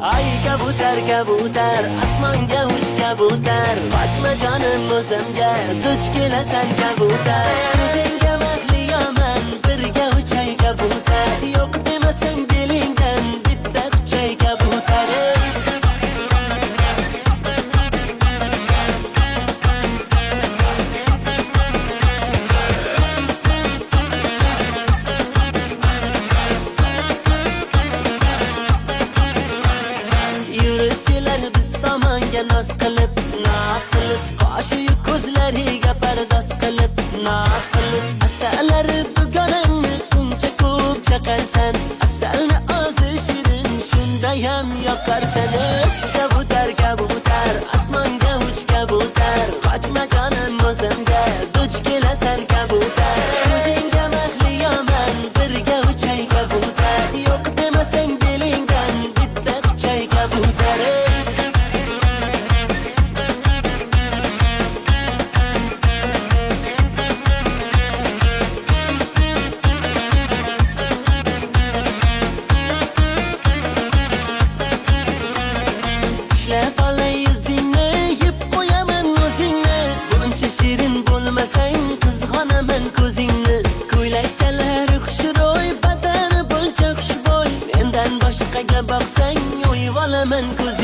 Ay kabutar kabutar osmonga uch kabutar qochma jonim o'zimga duch kelasan kabutar o'zingga mahliyoman birga uchay kabutar yo'q demasang dilingdan bitta quchay kabutar Naz qilib qoshi ko'zlariga pardoz qilib naz qilib asalari dugonangni uncha ko'p chaqarsan asalni ozi shirin shundayam yoqarsan kabutar kabutar osmonga uch kabutar qochma jonim o'zimga duch kelasan kabutar o'zingga mahliyoman birga uchay kabutar yo'q demasang dilingdan bitta quchay kabutar shirin bo'lmasang qizg'onaman ko'zingni ko'ylakchalari xushro'y badani buncha xushbo'y mendan boshqaga boqsang o'yib olaman ko'zingni